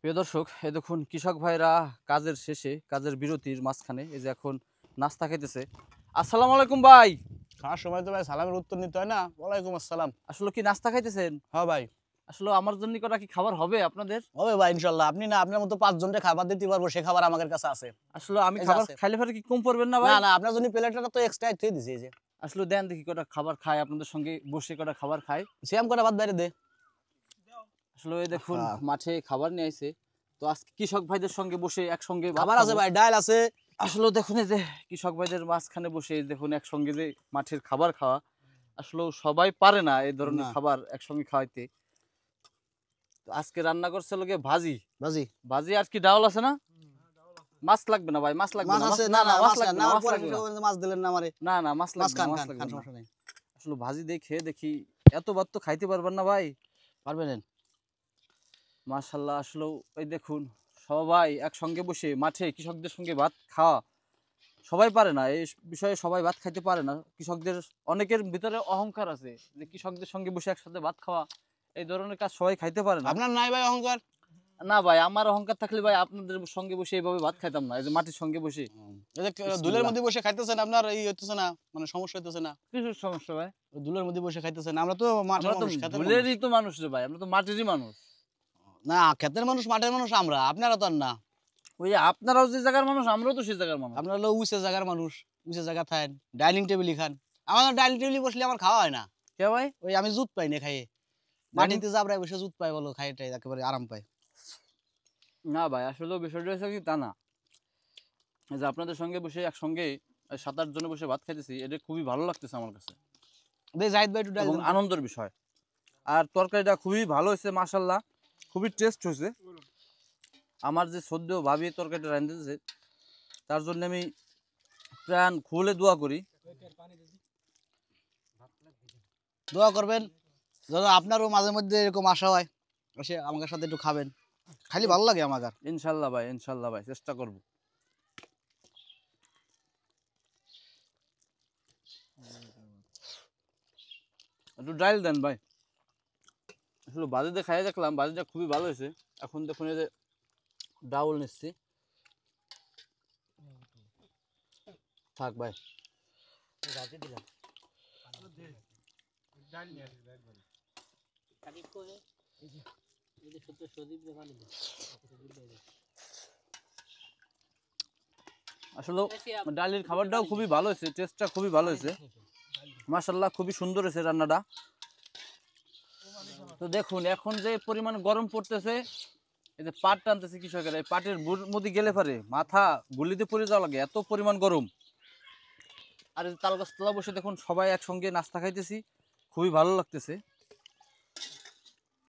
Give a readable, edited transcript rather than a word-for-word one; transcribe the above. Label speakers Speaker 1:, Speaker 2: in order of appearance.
Speaker 1: প্রিয় দর্শক, এই দেখুন কৃষক ভাইরা কাজের শেষে, কাজের বিরতির মাঝখানে এই যে এখন নাস্তা খাইতেছে। আসসালামু আলাইকুম ভাই।
Speaker 2: খাওয়ার সময় তো ভাই সালামের উত্তর নিতে হয় না। ওয়ালাইকুম আসসালাম।
Speaker 1: আসলে কি নাস্তা খাইতেছেন?
Speaker 2: হ্যাঁ ভাই,
Speaker 1: আসলে আমার জন্য কটা কি খাবার হবে আপনাদের?
Speaker 2: হবে ভাই ইনশাল্লাহ। আপনি না আপনার মতো 5 জনকে খাবার দিতে পারবো, সে খাবার আমাদের কাছে আছে।
Speaker 1: আসলে আমি
Speaker 2: এই যে
Speaker 1: খাবার
Speaker 2: আছে।
Speaker 1: খাইলে পরে কি কম পড়বেন না ভাই?
Speaker 2: না না, আপনার জন্য প্লেটটা তো এক্সট্রা থুয়ে দিছি। এই যে
Speaker 1: আসলে দেন দেখি কটা খাবার খাই, আপনাদের সঙ্গে বসে কটা খাবার খাই।
Speaker 2: সিয়াম করে ভাত বাইরে দে।
Speaker 1: আসলে এই দেখুন
Speaker 2: আহা।
Speaker 1: মাঠে খাবার নিয়ে আইছে। তো আজকে কৃষক ভাইদের সঙ্গে বসে একসঙ্গে ভাত
Speaker 2: খাবার আছে
Speaker 1: খাবো।
Speaker 2: ভাই, ডাল আছে।
Speaker 1: আসলে দেখুন এই যে কৃষক ভাইদের মাঝখানে বসে এই দেখুন একসঙ্গে যে মাঠের খাবার খাওয়া, আসলে সবাই পারে না এই ধরনের
Speaker 2: না।
Speaker 1: খাবার একসঙ্গে খাওয়াইতে। তো আজকে রান্না করছে লোকে ভাজি।
Speaker 2: ভাজি
Speaker 1: ভাজি আর কি ডাউল আছে না? মাছ লাগবে না ভাই, মাছ লাগবে
Speaker 2: মাছ
Speaker 1: না।
Speaker 2: আছে।
Speaker 1: না
Speaker 2: না
Speaker 1: না
Speaker 2: না,
Speaker 1: মাছ
Speaker 2: মাছ
Speaker 1: লাগবে
Speaker 2: না,
Speaker 1: না,
Speaker 2: আমার
Speaker 1: মাছ
Speaker 2: পরে
Speaker 1: লাগবে না।
Speaker 2: মাছ দিলেন না আমারে।
Speaker 1: না না মাছ
Speaker 2: মাছ
Speaker 1: লাগবে না,
Speaker 2: খান
Speaker 1: মাছ
Speaker 2: খান
Speaker 1: লাগবে
Speaker 2: খান,
Speaker 1: না।
Speaker 2: সমস্যা নেই।
Speaker 1: আসলে ভাজি দিয়ে খেয়ে দেখি এত ভাত তো খাইতে পারবেন না ভাই।
Speaker 2: পারবেন?
Speaker 1: মাশাআল্লাহ। আসলে এই দেখুন সবাই একসঙ্গে বসে মাঠে কৃষকদের সঙ্গে ভাত খাওয়া সবাই পারে না। এই বিষয়ে সবাই ভাত খাইতে পারে না। কৃষকদের অনেকের ভিতরে অহংকার আছে যে কৃষকদের সঙ্গে বসে একসাথে ভাত খাওয়া, এই ধরনের কাজ সবাই খাইতে পারে না।
Speaker 2: আপনার নাই ভাই অহংকার?
Speaker 1: না ভাই, আমার অহংকার থাকলে ভাই আপনাদের সঙ্গে বসে এইভাবে ভাত খাইতাম না, এই যে মাটির সঙ্গে বসে।
Speaker 2: এই যে ধুলের
Speaker 1: বিসমিল্লাহ।
Speaker 2: মধ্যে বসে খাইতেছেন, আপনার এই হইতেছে না, মানে সমস্যা হইতেছে না?
Speaker 1: কিসের সমস্যা ভাই?
Speaker 2: ধুলের মধ্যে বসে খাইতেছেন, আমরা তো মাঠের
Speaker 1: আমরা তো
Speaker 2: মানুষ, খেতের মানুষ।
Speaker 1: ধুলেরই তো মানুষ রে ভাই, আমরা তো মাটিরই মানুষ।
Speaker 2: না, খেতের মানুষ, মাঠের মানুষ আমরা, আপনারা তো আর না।
Speaker 1: ওই যে আপনারাও যে জায়গার মানুষ, আমরাও তো সেই জায়গার মানুষ।
Speaker 2: আপনারা হলো উঁচু জায়গার মানুষ, উঁচু জায়গা থাকেন, ডাইনিং টেবিলই খান। আমার ডাইনিং টেবিলে বসলে আমার খাওয়া হয় না।
Speaker 1: কে ভাই?
Speaker 2: ওই আমি জুত পাই না খাইয়ে। মাটিতে যাবড়ায় বসে জুত পাই, বলো খাইটাই একেবারে আরাম পাই।
Speaker 1: না ভাই, আসলে বিষয়টা হচ্ছে কি তা না। এই যে আপনাদের সঙ্গে বসে একসঙ্গে 7-8 জনে বসে ভাত খাইতেছি, এটা খুবই ভালো লাগতেছে আমার কাছে
Speaker 2: দে জাহিদ ভাই একটু ডাল
Speaker 1: এবং
Speaker 2: দেন তো।
Speaker 1: আনন্দের বিষয়। আর তরকারিটা খুবই ভালো হয়েছে মাশাআল্লাহ, খুবই টেস্ট হয়েছে। আমার যে সদ্য ভাবি তরকারিটা রাঁধতেছে তার জন্য আমি প্রাণ খুলে দোয়া করি।
Speaker 2: দোয়া করবেন যেন আপনারও মাঝে মধ্যে এরকম আশা হয়, এসে আমার সাথে একটু খাবেন, খালি ভালো লাগে আমার।
Speaker 1: ইনশাল্লাহ ভাই, ইনশাল্লাহ ভাই, চেষ্টা করব। একটু ডাইল দেন ভাই। আসলে বাজিতে খাইয়ে দেখলাম, বাজিটা খুবই ভালো হয়েছে। এখন দেখুন এই যে ডাউল নিচ্ছি। থাক ভাই। আসলে ডালের খাবারটাও খুবই ভালো হয়েছে, টেস্টটা খুবই ভালো হয়েছে মাশাআল্লাহ, খুবই সুন্দর হয়েছে রান্নাটা। তো দেখুন এখন যে পরিমাণ গরম পড়তেছে, এই যে পাট টানতেছে কৃষকেরা, এই পাটের মধ্যে গেলে পারে মাথা গুলিতে পড়ে যাওয়া লাগে, এত পরিমাণ গরম। আর এই যে তাল গাছ তলা বসে দেখুন সবাই একসঙ্গে নাস্তা খাইতেছি, খুবই ভালো লাগতেছে।